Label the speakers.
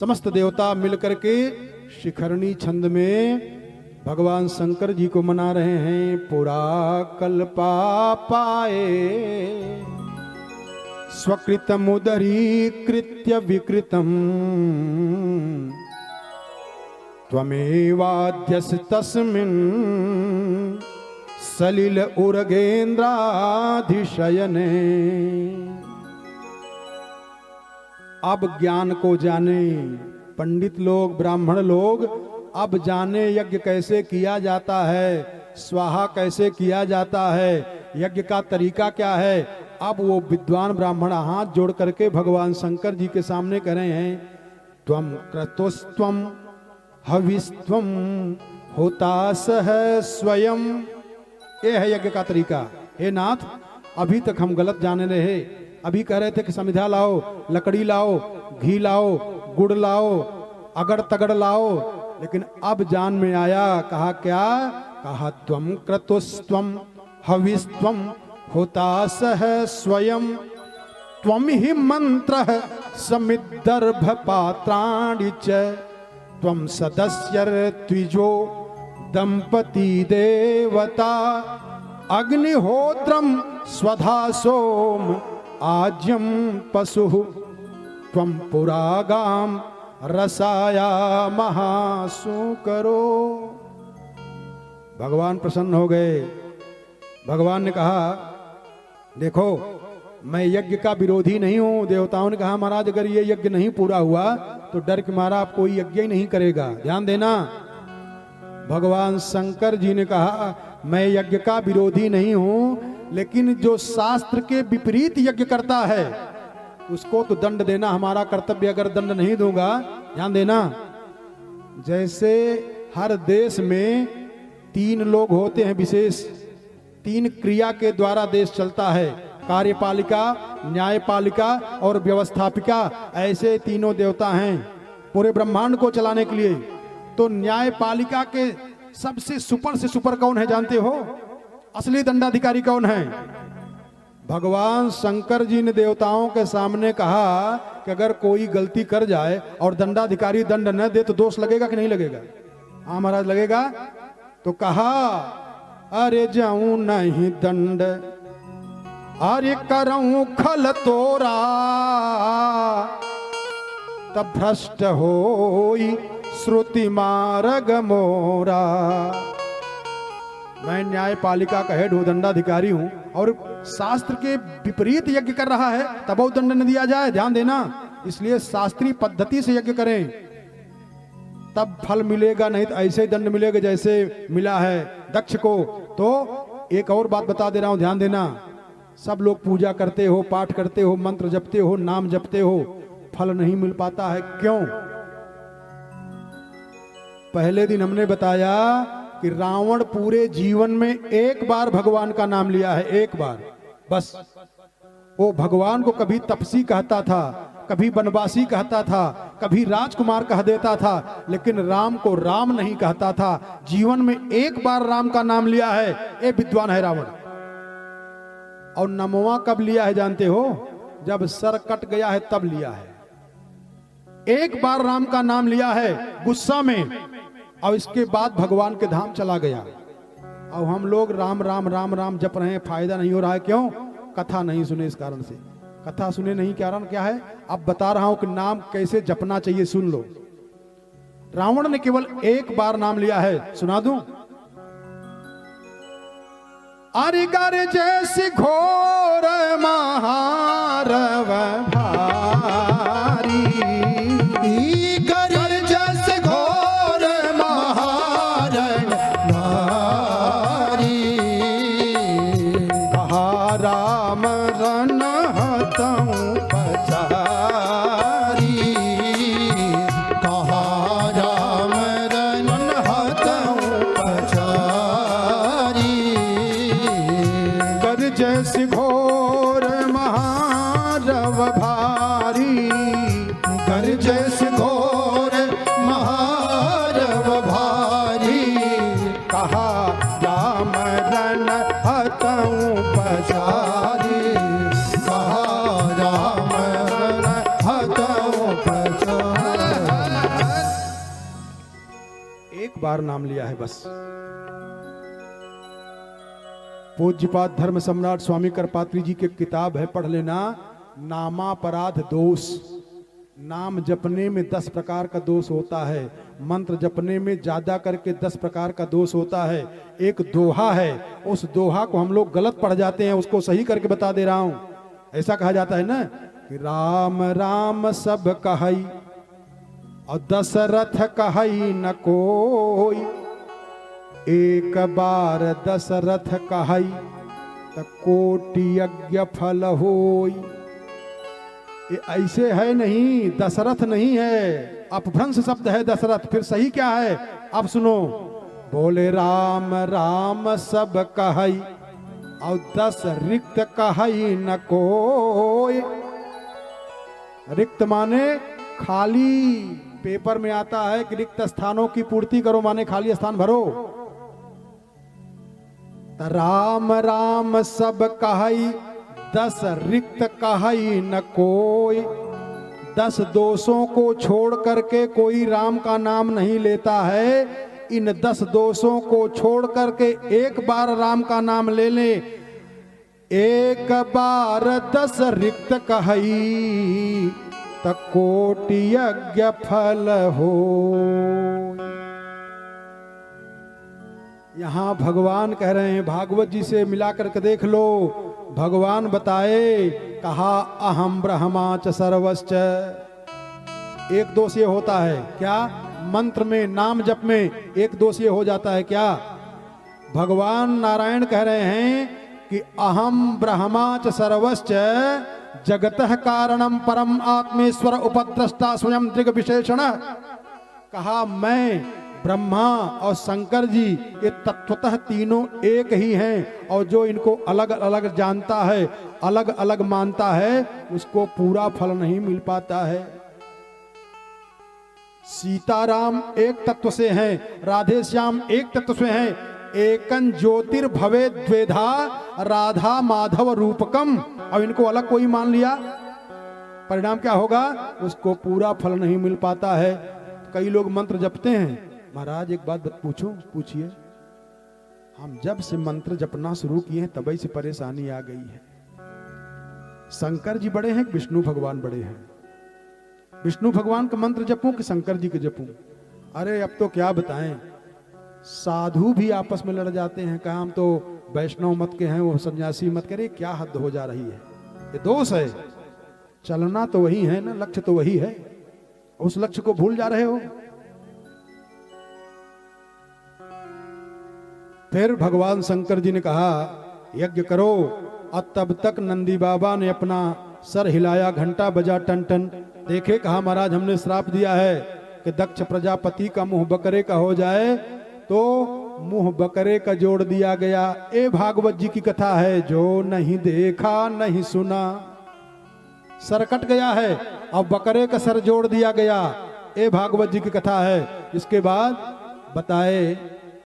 Speaker 1: समस्त देवता मिलकर के शिखरणी छंद में भगवान शंकर जी को मना रहे हैं। पुरा कल्पा पाए स्वकृतमुदरीकृत्य विकृतम त्वमेवाद्यस तस्मिन् सलिल उर्गेन्द्राधिशयने। अब ज्ञान को जाने पंडित लोग, ब्राह्मण लोग, अब जाने यज्ञ कैसे किया जाता है, स्वाहा कैसे किया जाता है, यज्ञ का तरीका क्या है। अब वो विद्वान ब्राह्मण हाथ जोड़ करके भगवान शंकर जी के सामने कह रहे हैं, त्वम क्रतुस्त्वम हविस्त्वम होतास है स्वयं। ये है यज्ञ का तरीका। हे नाथ, अभी तक हम गलत जाने रहे। अभी कह रहे थे कि समिधा लाओ, लकड़ी लाओ, घी लाओ, गुड़ लाओ, अगड़ तगड़ लाओ, लेकिन अब जान में आया। कहा क्या? कहा त्वम क्रतुस्त्वम हविस्त्वम होतास है स्वयं। त्वम ही मंत्र समिदर्भ पात्राणि च त्वम सदस्यर्त्विजो दंपति देवता अग्निहोत्रम स्वधा सोम आज्यम पशु त्वम पुरागाम रसाया महासुकरो। भगवान प्रसन्न हो गए। भगवान ने कहा, देखो मैं यज्ञ का विरोधी नहीं हूं। देवताओं ने कहा, महाराज अगर ये यज्ञ नहीं पूरा हुआ तो डर के मारा आप कोई यज्ञ ही नहीं करेगा, ध्यान देना। भगवान शंकर जी ने कहा, मैं यज्ञ का विरोधी नहीं हूं, लेकिन जो शास्त्र के विपरीत यज्ञ करता है उसको तो दंड देना हमारा कर्तव्य। अगर दंड नहीं दूंगा, ध्यान देना, जैसे हर देश में 3 लोग होते हैं विशेष, 3 क्रिया के द्वारा देश चलता है, कार्यपालिका, न्यायपालिका और व्यवस्थापिका। ऐसे 3 देवता हैं पूरे ब्रह्मांड को चलाने के लिए। तो न्यायपालिका के सबसे सुपर से सुपर कौन है जानते हो? असली दंडाधिकारी कौन है? भगवान शंकर जी ने देवताओं के सामने कहा कि अगर कोई गलती कर जाए और दंडाधिकारी दंड न दे तो दोष लगेगा कि नहीं लगेगा? हाँ महाराज, लगेगा। तो कहा, अरे जाऊं नहीं दंड, अरे करऊं खल तोरा, तब भ्रष्ट होई श्रुति मार्ग मोरा। मैं न्यायपालिका का हेड हूं, दंडाधिकारी हूं, और शास्त्र के विपरीत यज्ञ कर रहा है तब वो दंड न दिया जाए, ध्यान देना। इसलिए शास्त्रीय पद्धति से यज्ञ करें तब फल मिलेगा, नहीं तो ऐसे ही दंड मिलेगा जैसे मिला है दक्ष को। तो एक और बात बता दे रहा हूं, ध्यान देना। सब लोग पूजा करते हो, पाठ करते हो, मंत्र जपते हो, नाम जपते हो, फल नहीं मिल पाता है। क्यों? पहले दिन हमने बताया कि रावण पूरे जीवन में एक बार भगवान का नाम लिया है, एक बार बस। वो भगवान को कभी तपसी कहता था, कभी वनवासी कहता था, कभी राजकुमार कह देता था, लेकिन राम को राम नहीं कहता था। जीवन में एक बार राम का नाम लिया है, ये विद्वान है रावण। और नमवा कब लिया है जानते हो? जब सर कट गया है तब लिया है। एक बार राम का नाम लिया है गुस्सा में, और इसके बाद भगवान के धाम चला गया। अब हम लोग राम राम राम राम जप रहे हैं, फायदा नहीं हो रहा है। क्यों? कथा नहीं सुने, इस कारण से। कथा सुने नहीं, कारण क्या है? अब बता रहा हूं कि नाम कैसे जपना चाहिए, सुन लो। रावण ने केवल एक बार नाम लिया है, सुना दूं? अरे गर जैसे घोर महारव भारी, गर जैसे घोर महारण भारी, कहा राम रन हतऊं पचारी, कहा राम रन हतऊं पचारी, गर जैसे घोर महारव भारी। एक बार नाम लिया है बस। पूज्यपाद धर्म सम्राट स्वामी करपात्री जी की किताब है, पढ़ लेना। नामापराध दोष। नाम जपने में 10 प्रकार का दोष होता है, मंत्र जपने में ज्यादा करके 10 प्रकार का दोष होता है। एक दोहा है, उस दोहा को हम लोग गलत पढ़ जाते हैं, उसको सही करके बता दे रहा हूं। ऐसा कहा जाता है ना कि राम राम सब कहई और दशरथ कहई न कोई, एक बार दशरथ कहई त कोटि यज्ञ फल होई। ये ऐसे है नहीं, दशरथ नहीं है, अपभ्रंश शब्द है दशरथ। फिर सही क्या है अब सुनो। बोले राम राम सब कहई और 10 रिक्त कहई न कोई। रिक्त माने खाली, पेपर में आता है कि रिक्त स्थानों की पूर्ति करो, माने खाली स्थान भरो। राम राम सब कहई 10 रिक्त कहई न कोई। 10 दोषों को छोड़ करके कोई राम का नाम नहीं लेता है। इन 10 दोषों को छोड़ करके एक बार राम का नाम ले ले। एक बार 10 रिक्त कहई त कोटि यज्ञ फल हो। यहां भगवान कह रहे हैं, भागवत जी से मिलाकर के देख लो। भगवान बताए, कहा अहम ब्रह्मा च सर्वश्च। एक दोष ये होता है क्या, मंत्र में नाम जप में एक दोष ये हो जाता है क्या। भगवान नारायण कह रहे हैं कि अहम ब्रह्मा च सर्वश्च जगतः कारणम परम आत्मेश्वर उपद्रष्टा स्वयं दृग विशेषण। कहा मैं ब्रह्मा और शंकर जी ये तत्वतः तीनों एक ही हैं, और जो इनको अलग अलग जानता है, अलग अलग मानता है, उसको पूरा फल नहीं मिल पाता है। सीताराम एक तत्व से हैं, राधे श्याम एक तत्व से हैं। एकं ज्योतिर्भवे द्वेधा राधा माधव रूपकम। अब इनको अलग कोई मान लिया, परिणाम क्या होगा, उसको पूरा फल नहीं मिल पाता है। कई लोग मंत्र जपते हैं। महाराज एक बात पूछूं, पूछिए। हम जब से मंत्र जपना शुरू किए हैं तभी से परेशानी आ गई है। शंकर जी बड़े हैं कि विष्णु भगवान बड़े हैं? विष्णु भगवान का मंत्र जपूं कि शंकर जी के जपूं? अरे अब तो क्या बताएं, साधु भी आपस में लड़ जाते हैं। कहा हम तो वैष्णव मत के हैं, वो सन्यासी मत करे। क्या हद हो जा रही है, ये दोष है। चलना तो वही है ना, लक्ष्य तो वही है, उस लक्ष्य को भूल जा रहे हो। फिर भगवान शंकर जी ने कहा यज्ञ करो। और तब तक नंदी बाबा ने अपना सर हिलाया, घंटा बजा टन टन। देखे, कहा महाराज हमने श्राप दिया है कि दक्ष प्रजापति का मुंह बकरे का हो जाए, तो मुंह बकरे का जोड़ दिया गया। ए भागवत जी की कथा है, जो नहीं देखा नहीं सुना। सर कट गया है और बकरे का सर जोड़ दिया गया। ए भागवत जी की कथा है। इसके बाद बताए